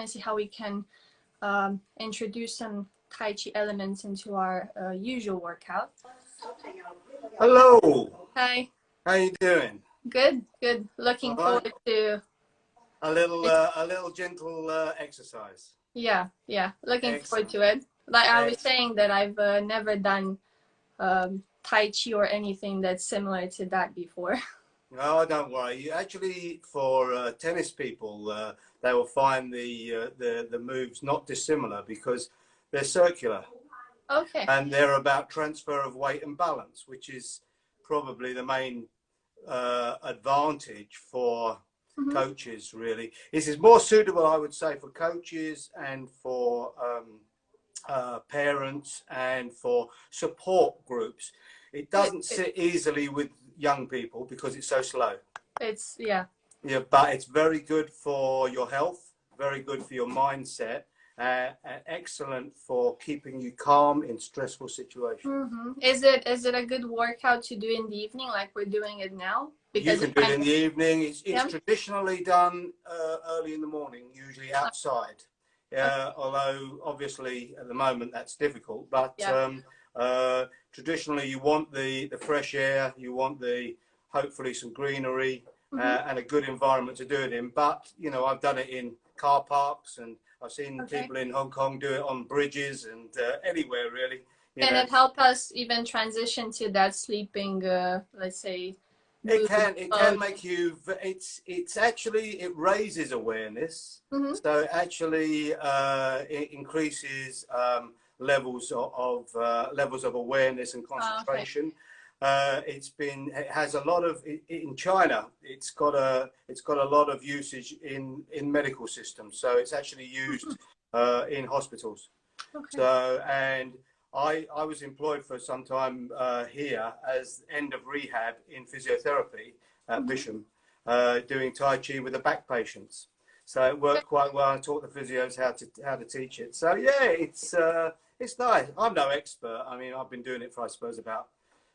to see how we can introduce some Tai Chi elements into our usual workout. Hello. Hi. How you doing? Good, good. Looking forward to a little gentle exercise. Yeah, looking Excellent. forward to it. Like I was Excellent. saying that I've never done Tai Chi or anything that's similar to that before. Oh, don't worry. Actually, for tennis people, they will find the moves not dissimilar because they're circular. Okay. And they're about transfer of weight and balance, which is probably the main advantage for coaches, really. This is more suitable, I would say, for coaches and for parents and for support groups. It doesn't sit easily with young people because it's so slow. Yeah, but it's very good for your health, very good for your mindset, and excellent for keeping you calm in stressful situations. Is it a good workout to do in the evening like we're doing it now? Because you can do it in the evening. It's traditionally done early in the morning, usually outside. Although obviously at the moment that's difficult, but traditionally you want the fresh air, you want hopefully some greenery and a good environment to do it in. But you know, I've done it in car parks, and I've seen people in Hong Kong do it on bridges and anywhere really. Can it help us even transition to that sleeping, let's say? It can make you. It's actually, it raises awareness. So actually, it increases levels of awareness and concentration. It has a lot of in China. It's got a lot of usage in medical systems. So it's actually used in hospitals. So and. I was employed for some time here as end of rehab in physiotherapy at Bisham, doing Tai Chi with the back patients. So it worked quite well. I taught the physios how to teach it. So yeah, it's nice. I'm no expert. I mean, I've been doing it for, I suppose, about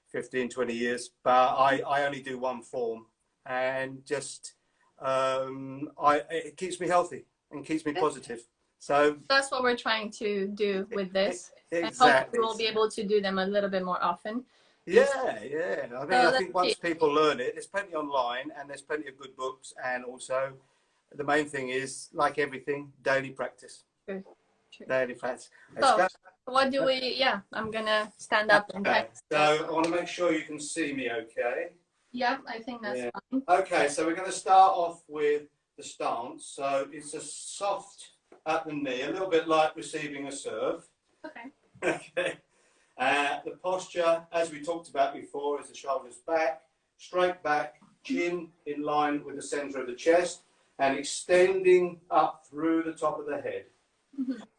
15, 20 years, but I only do one form, and just it keeps me healthy and keeps me positive. So that's what we're trying to do with this. Exactly. And hopefully we'll be able to do them a little bit more often. Yeah. I think once people learn it, there's plenty online and there's plenty of good books, and also the main thing is, like everything, daily practice. True. Daily practice. So what do we? I'm gonna stand up and practice. So I want to make sure you can see me okay. Yeah, I think that's fine. Okay, so we're going to start off with the stance. So it's a soft at the knee, a little bit like receiving a serve. Okay. The posture, as we talked about before, is the shoulders back, straight back, chin in line with the center of the chest, and extending up through the top of the head.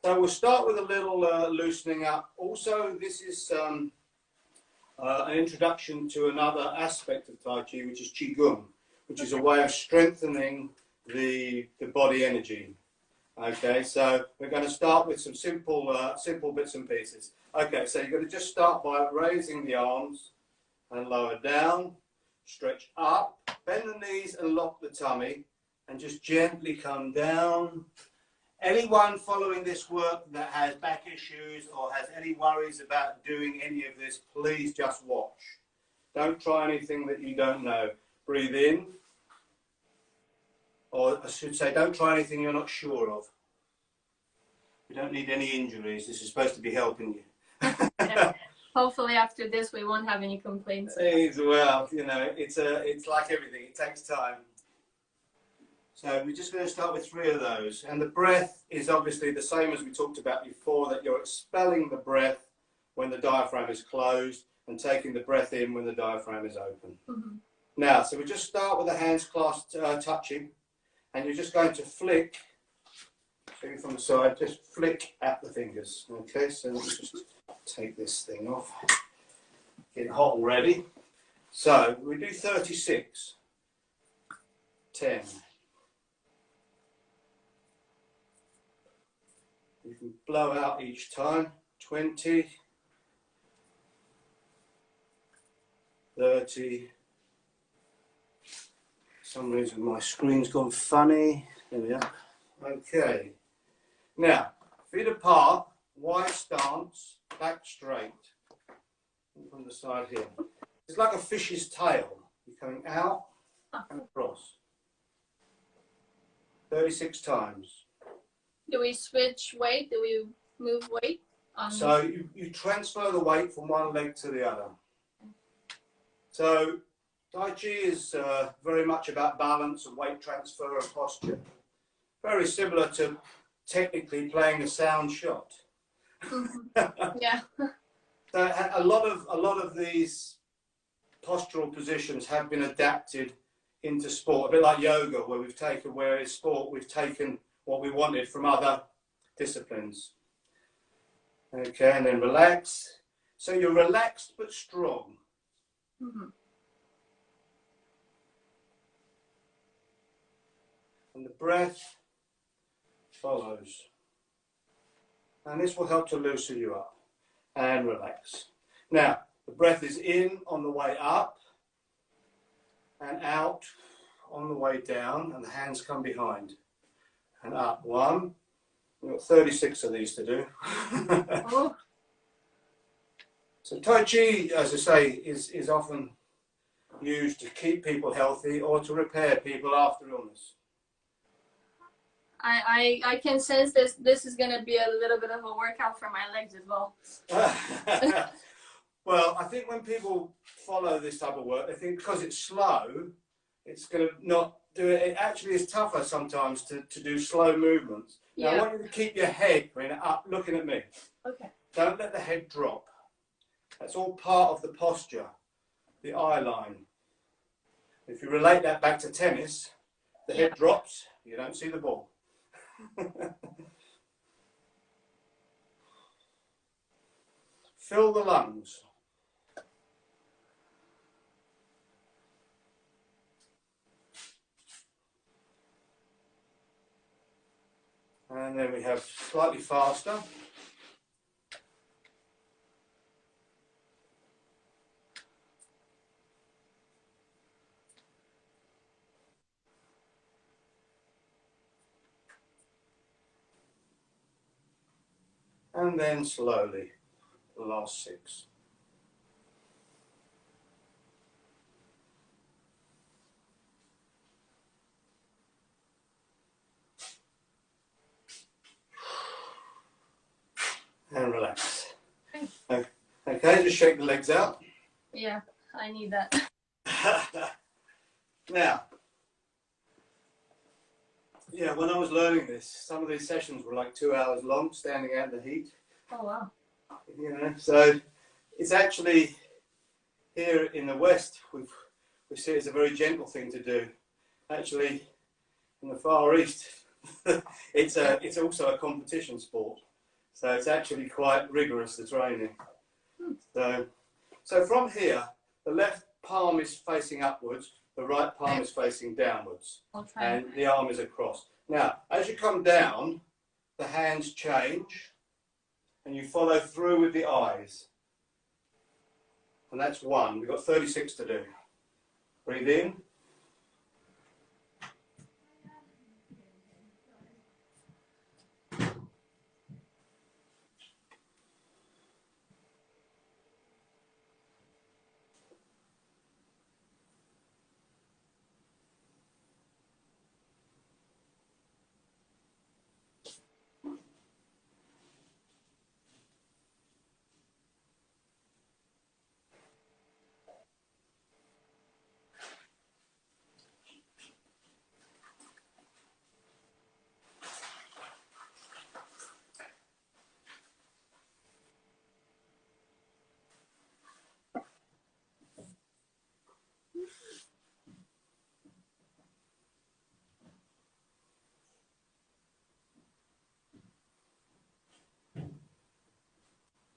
So we'll start with a little loosening up. Also, this is an introduction to another aspect of Tai Chi, which is Qigong, which is a way of strengthening the body energy. Okay, so we're going to start with some simple bits and pieces. Okay, so you're going to just start by raising the arms and lower down, stretch up, bend the knees and lock the tummy, and just gently come down. Anyone following this work that has back issues or has any worries about doing any of this, please just watch. Don't try anything that you don't know. Breathe in. Or I should say, don't try anything you're not sure of. You don't need any injuries. This is supposed to be helping you. Hopefully after this we won't have any complaints. Well, you know, it's like everything. It takes time. So we're just going to start with 3 of those. And the breath is obviously the same as we talked about before, that you're expelling the breath when the diaphragm is closed and taking the breath in when the diaphragm is open. Now, so we just start with the hands clasped, touching. And you're just going to flick, from the side, just flick at the fingers. Okay, so let's just take this thing off. Get hot already. So we do 36, 10. You can blow out each time, 20, 30. For some reason my screen's gone funny. There we are. Okay. Now, feet apart, wide stance, back straight. From the side here. It's like a fish's tail. You're coming out and across. 36 times. Do we switch weight? Do we move weight? So you transfer the weight from one leg to the other. So Tai Chi is very much about balance and weight transfer and posture. Very similar to technically playing a sound shot. Yeah. So a lot of these postural positions have been adapted into sport, a bit like yoga, where it's sport, we've taken what we wanted from other disciplines. Okay, and then relax. So you're relaxed but strong. And the breath follows. And this will help to loosen you up and relax. Now, the breath is in on the way up and out on the way down, and the hands come behind. And up, 1. We've got 36 of these to do. Oh. So Tai Chi, as I say, is often used to keep people healthy or to repair people after illness. I can sense this is going to be a little bit of a workout for my legs as well. Well, I think when people follow this type of work, they think because it's slow, it's going to not do it. It actually is tougher sometimes to do slow movements. Now, I want you to keep your head up, looking at me. Okay. Don't let the head drop. That's all part of the posture, the eye line. If you relate that back to tennis, the head drops, you don't see the ball. Fill the lungs. And then we have slightly faster. And then slowly, the last 6. And relax. Okay, just shake the legs out. Yeah, I need that. Now, yeah, when I was learning this, some of these sessions were like 2 hours long, standing out in the heat. Oh, wow. You know, so it's actually here in the West, we see it as a very gentle thing to do. Actually, in the Far East, it's also a competition sport. So it's actually quite rigorous, the training. So from here, the left palm is facing upwards, the right palm is facing downwards, and the arm is across. Now, as you come down, the hands change, and you follow through with the eyes. And that's 1. We've got 36 to do. Breathe in.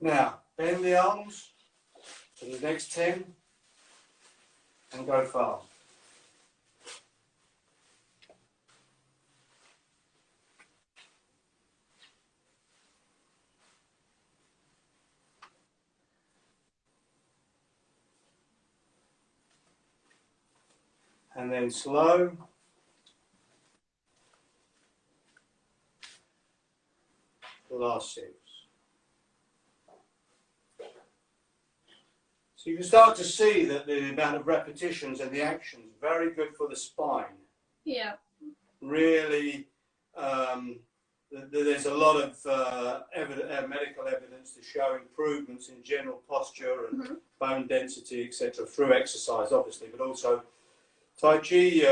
Now, bend the arms for the next 10 and go fast. And then slow. the last 6. So you can start to see that the amount of repetitions and the actions very good for the spine. Yeah. Really, there's a lot of medical evidence to show improvements in general posture and bone density, etc., through exercise, obviously, but also Tai Chi,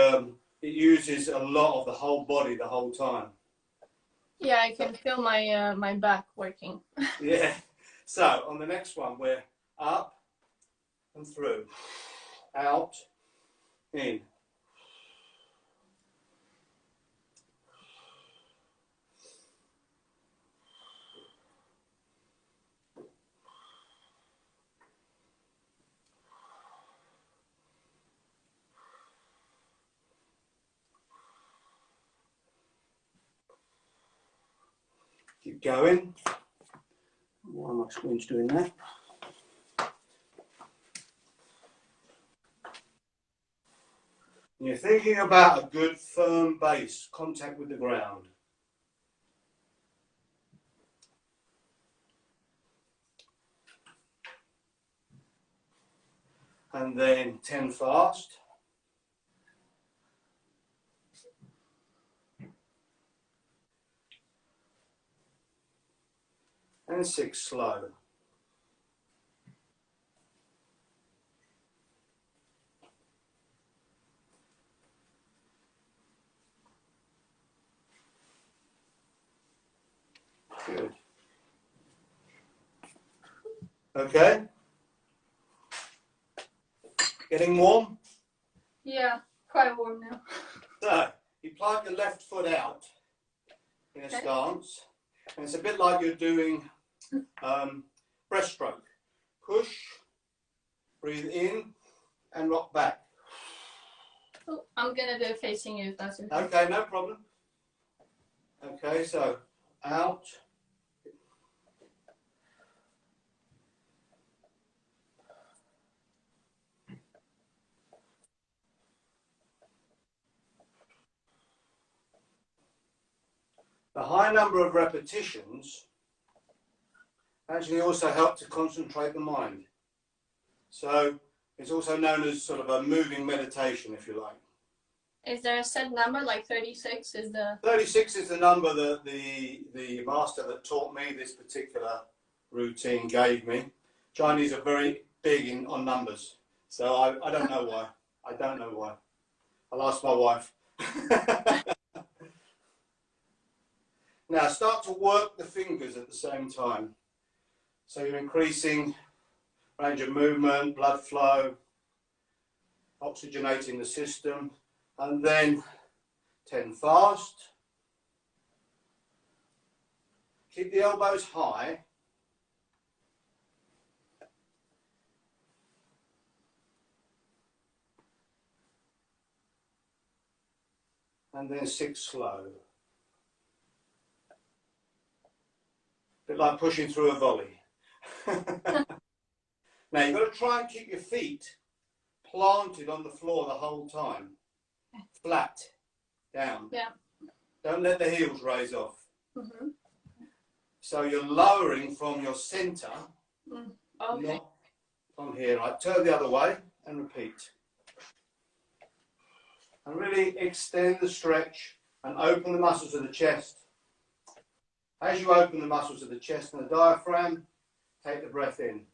it uses a lot of the whole body the whole time. Yeah, I can feel my my back working. Yeah. So on the next one, we're up and through, out, in. Keep going. Why am my screen's doing that? And you're thinking about a good firm base, contact with the ground. And then 10 fast. And 6 slow. Good. Okay. Getting warm? Yeah, quite warm now. So, you plant your left foot out in a stance. And it's a bit like you're doing breaststroke. Push, breathe in, and rock back. Oh, I'm gonna do it facing you if that's okay. Okay, no problem. Okay, so out. The high number of repetitions actually also help to concentrate the mind. So it's also known as sort of a moving meditation, if you like. Is there a set number, like 36 is the... 36 is the number that the master that taught me this particular routine gave me. Chinese are very big on numbers, so I don't know why. I don't know why. I'll ask my wife. Now start to work the fingers at the same time. So you're increasing range of movement, blood flow, oxygenating the system, and then 10 fast. Keep the elbows high. And then 6 slow. A bit like pushing through a volley. Now you've got to try and keep your feet planted on the floor the whole time. Flat, down. Yeah. Don't let the heels raise off. So you're lowering from your centre, not from here. Right, turn the other way and repeat. And really extend the stretch and open the muscles of the chest. As you open the muscles of the chest and the diaphragm, take the breath in.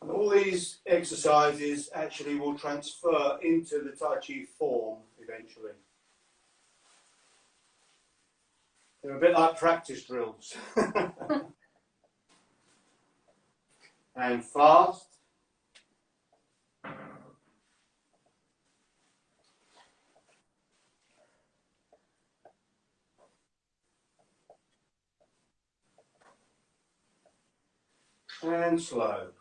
And all these exercises actually will transfer into the Tai Chi form eventually. They're a bit like practice drills. And fast. And slow.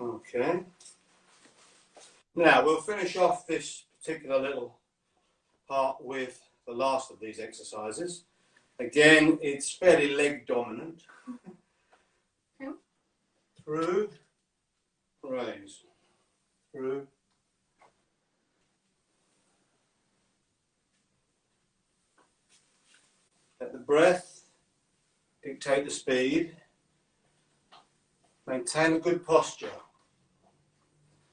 Okay. Now we'll finish off this particular little part with the last of these exercises. Again, it's fairly leg dominant. Okay. Through, raise, through. Let the breath dictate the speed. Maintain a good posture.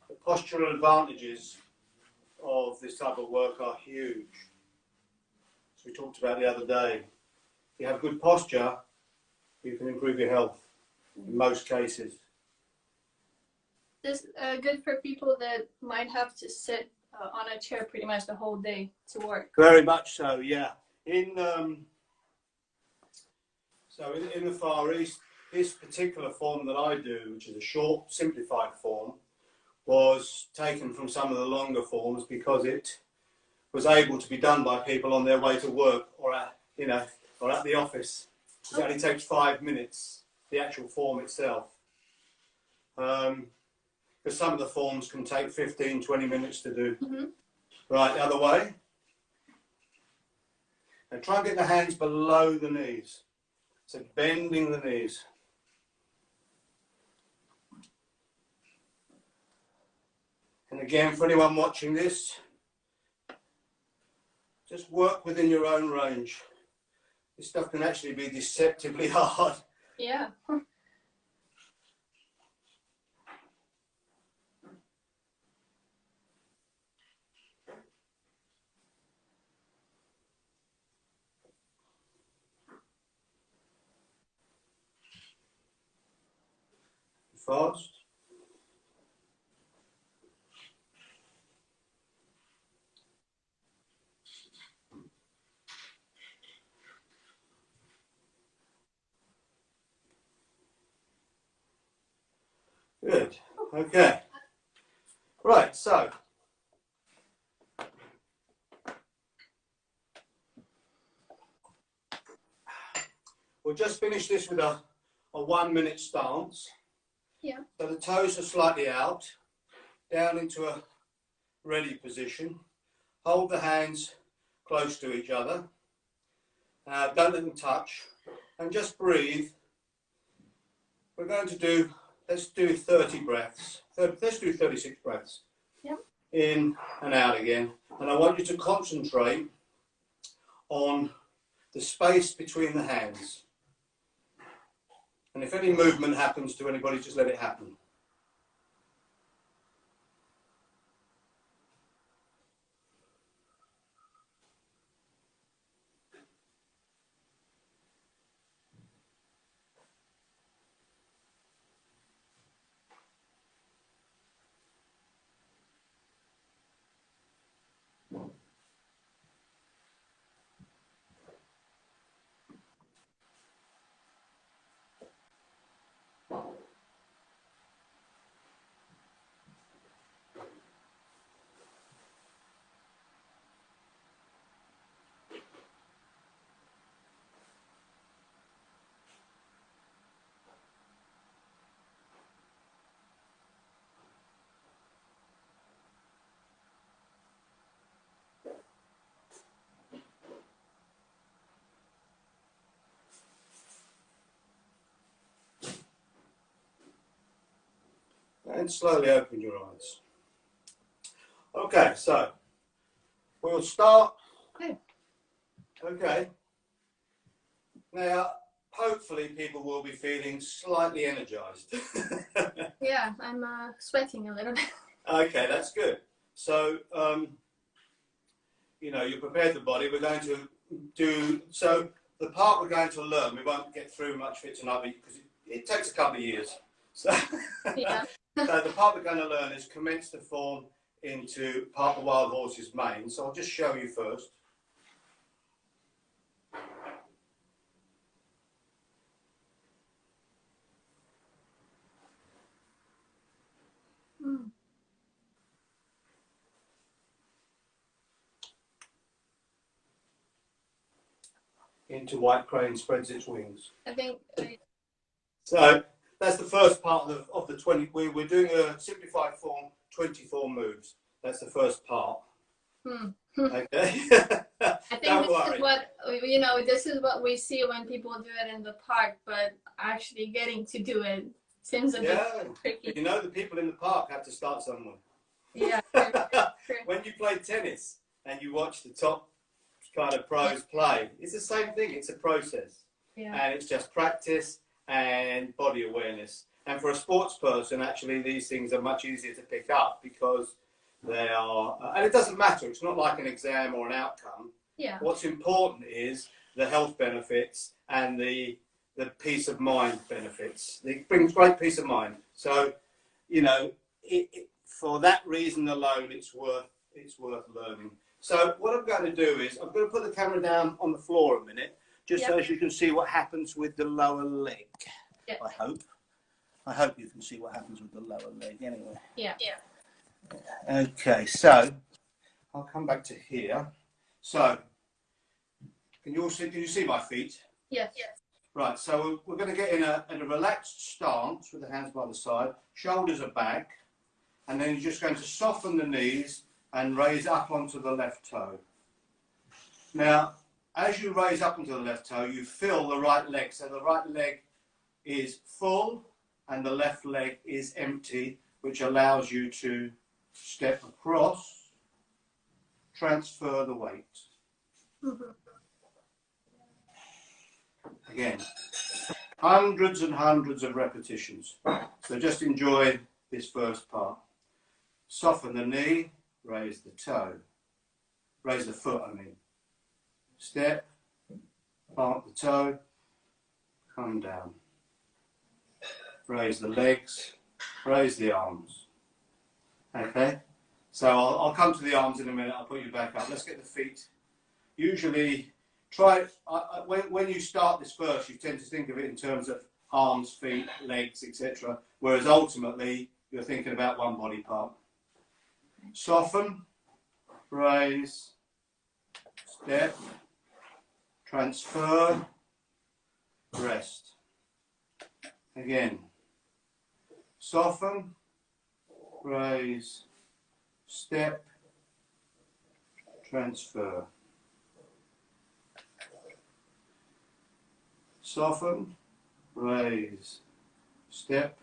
The postural advantages of this type of work are huge. As we talked about the other day, if you have good posture, you can improve your health in most cases. This good for people that might have to sit on a chair pretty much the whole day to work. Very much so, yeah. In the Far East, this particular form that I do, which is a short, simplified form, was taken from some of the longer forms because it was able to be done by people on their way to work or at the office. It only takes 5 minutes, the actual form itself. Because some of the forms can take 15, 20 minutes to do. Mm-hmm. Right, the other way. Now try and get the hands below the knees. So bending the knees. And again, for anyone watching this, just work within your own range. This stuff can actually be deceptively hard. Yeah. Fast. Good. Okay. Right, so we'll just finish this with a 1 minute stance. Yeah. So the toes are slightly out, down into a ready position. Hold the hands close to each other. Don't let them touch. And just breathe. We're going to do, let's do 30 breaths. Let's do 36 breaths. Yep. In and out again. And I want you to concentrate on the space between the hands. And if any movement happens to anybody, just let it happen. And slowly open your eyes. Okay, so we'll start. Okay. Now, hopefully people will be feeling slightly energized. Yeah, I'm sweating a little bit. Okay, that's good. So, you prepared the body. We're going to do, so the part we're going to learn, we won't get through much of it tonight because it takes a couple of years. So, yeah. So the part we're going to learn is commence to form into part of the wild horse's mane. So I'll just show you first. Into white crane spreads its wings. I think. So that's the first part of the 20. We're doing a simplified form, 24 moves. That's the first part. Okay. I think this is what, you know, this is what we see when people do it in the park, but actually getting to do it seems a bit tricky. You know, the people in the park have to start somewhere. Yeah. When you play tennis and you watch the top kind of pros play, it's the same thing. It's a process. Yeah. And it's just practice and body awareness. And for a sports person, actually, these things are much easier to pick up because they are, and it doesn't matter. It's not like an exam or an outcome. Yeah. What's important is the health benefits and the peace of mind benefits. It brings great peace of mind. So, you know, for that reason alone, it's worth learning. So what I'm going to do is I'm going to put the camera down on the floor a minute, just so as you can see what happens with the lower leg. Yep. I hope you can see what happens with the lower leg anyway. Yeah. Okay, so I'll come back to here. So can you see my feet? Yes. Right, so we're going to get in a relaxed stance with the hands by the side, shoulders are back, and then you're just going to soften the knees and raise up onto the left toe. Now, as you raise up onto the left toe, you fill the right leg. So the right leg is full and the left leg is empty, which allows you to step across, transfer the weight. Again, hundreds and hundreds of repetitions. So just enjoy this first part. Soften the knee, raise the toe. Raise the foot, I mean. Step, plant the toe, come down. Raise the legs, raise the arms. Okay? So I'll come to the arms in a minute, I'll put you back up. Let's get the feet. Usually, when you start this first, you tend to think of it in terms of arms, feet, legs, etc. Whereas ultimately, you're thinking about one body part. Soften, raise, step, transfer, rest. Again. Soften, raise, step, transfer. Soften, raise, step,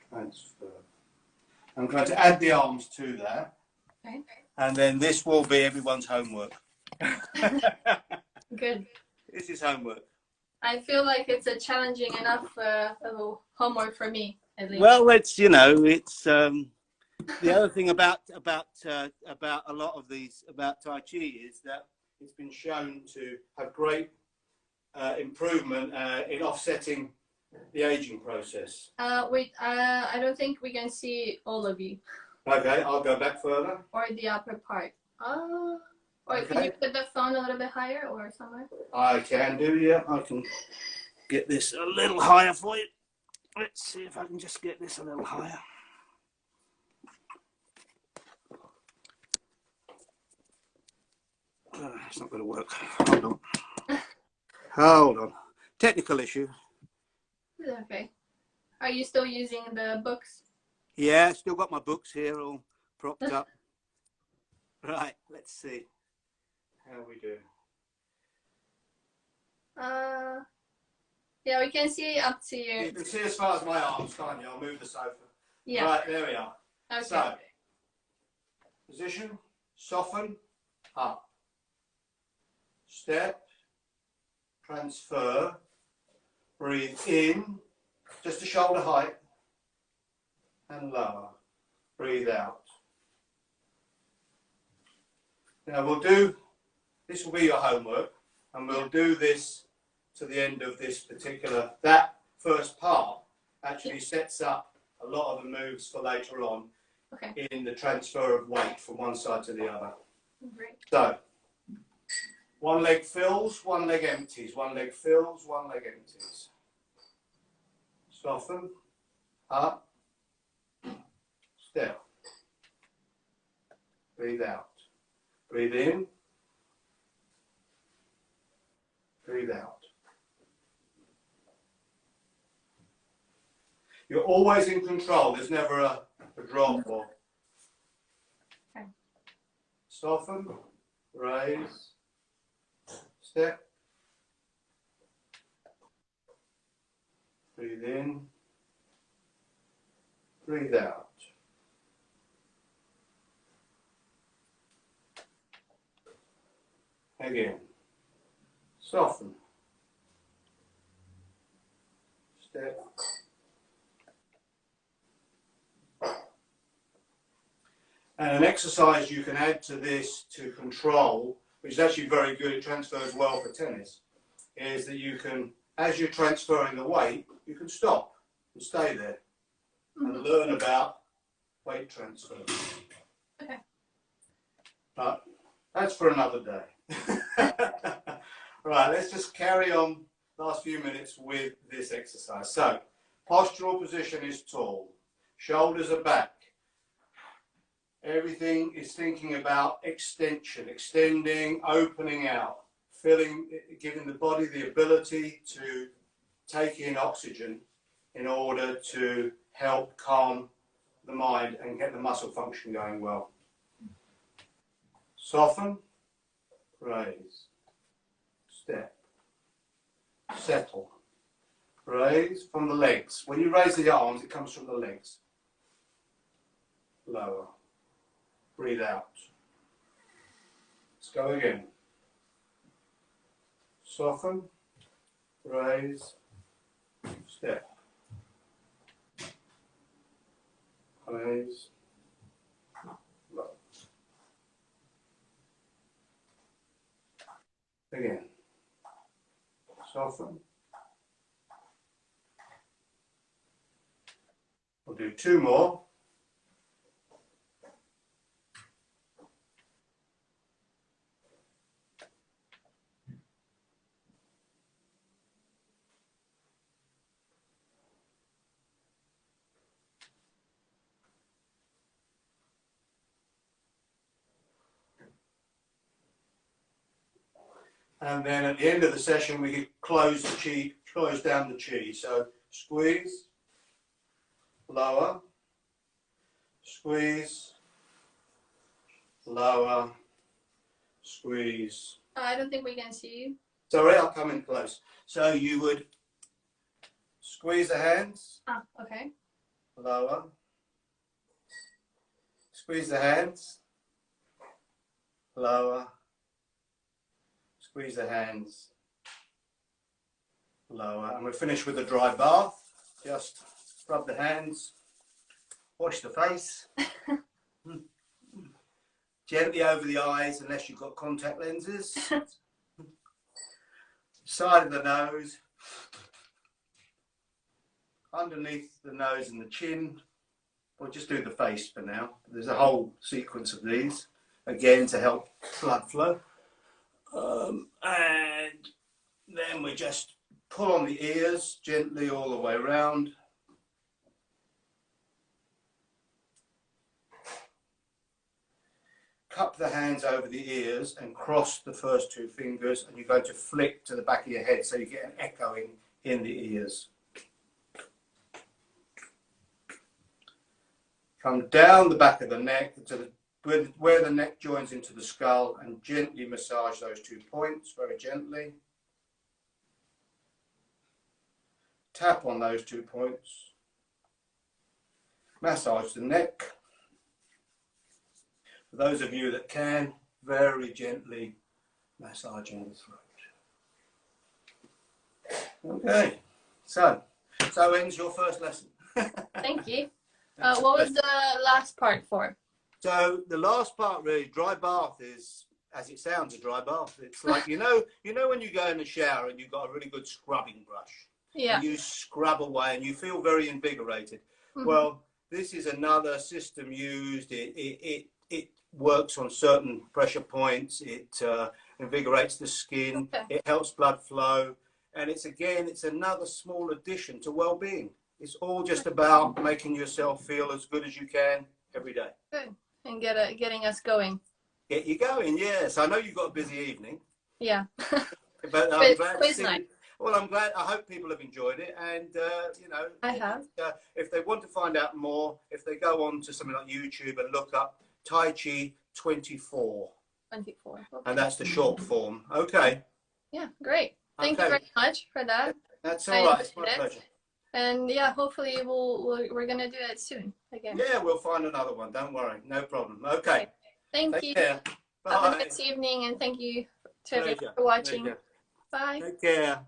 transfer. I'm going to add the arms to that. Okay. And then this will be everyone's homework. Good. This is homework. I feel like it's a challenging enough homework for me, at least. Well, it's, you know, it's the other thing about a lot of these about Tai Chi is that it's been shown to have great improvement in offsetting the aging process. Wait, I don't think we can see all of you. Okay, I'll go back further. Or the upper part. Or okay. Can you put the phone a little bit higher or somewhere? I can do, yeah. I can get this a little higher for you. Let's see if I can just get this a little higher. It's not going to work. Hold on. Hold on. Technical issue. Okay. Are you still using the books? Yeah, still got my books here all propped up. Right, let's see how we do. Yeah, we can see up to you. You can see as far as my arms, can't you? I'll move the sofa. Yeah. Right, there we are. Okay. So, position, soften, up. Step, transfer, breathe in, just to shoulder height, and lower. Breathe out. Now we'll do, this will be your homework, and we'll do this to the end of this particular, that first part actually sets up a lot of the moves for later on in the transfer of weight from one side to the other. Great. So, one leg fills, one leg empties, one leg fills, one leg empties. Soften, up, step. Breathe out. Breathe in. Breathe out. You're always in control. There's never a drop or... Okay. Soften, raise, step. Breathe in, breathe out. Again, soften, step. And an exercise you can add to this to control, which is actually very good, it transfers well for tennis, is that you can, as you're transferring the weight, you can stop and stay there and learn about weight transfer. Okay. But that's for another day. Right, let's just carry on last few minutes with this exercise. So, postural position is tall, shoulders are back. Everything is thinking about extension, extending, opening out, giving the body the ability to take in oxygen in order to help calm the mind and get the muscle function going well. Soften, raise, step, settle, raise from the legs. When you raise the arms, it comes from the legs. Lower, breathe out. Let's go again. Soften, raise, step, raise, lower. Again, soften. We'll do two more. And then at the end of the session, we can close down the chi. So squeeze, lower, squeeze, lower, squeeze. I don't think we can see you. Sorry, I'll come in close. So you would squeeze the hands. Ah, okay. Lower. Squeeze the hands. Lower. Squeeze the hands, lower, and we're finished with a dry bath. Just rub the hands, wash the face, gently over the eyes unless you've got contact lenses, side of the nose, underneath the nose and the chin. We'll just do the face for now. There's a whole sequence of these, again, to help blood flow. And then we just pull on the ears gently all the way around. Cup the hands over the ears and cross the first two fingers, and you're going to flick to the back of your head so you get an echoing in the ears. Come down the back of the neck to the where the neck joins into the skull, and gently massage those 2 points, very gently. Tap on those 2 points. Massage the neck. For those of you that can, very gently massaging the throat. Okay, so ends your first lesson. Thank you. What was the last part for? So the last part, really, dry bath is, as it sounds, a dry bath. It's like, you know when you go in the shower and you've got a really good scrubbing brush. Yeah. And you scrub away and you feel very invigorated. Mm-hmm. Well, this is another system used. It works on certain pressure points. It invigorates the skin. Okay. It helps blood flow. And it's another small addition to well-being. It's all just about making yourself feel as good as you can every day. Good. And getting us going. Get you going, yes. I know you've got a busy evening. Yeah. But Well, I'm glad. I hope people have enjoyed it, and you know, I have. if they want to find out more, if they go on to something like YouTube and look up Tai Chi 24, 24. Okay. and that's the short form. Okay. Yeah, great. Thank you very much for that. That's all right. It's my pleasure. And yeah, hopefully we're gonna do it soon again. Yeah, we'll find another one. Don't worry. No problem. Okay. Thank you. Care. Bye. Have a nice evening, and thank you to everyone for watching. Bye. Take care.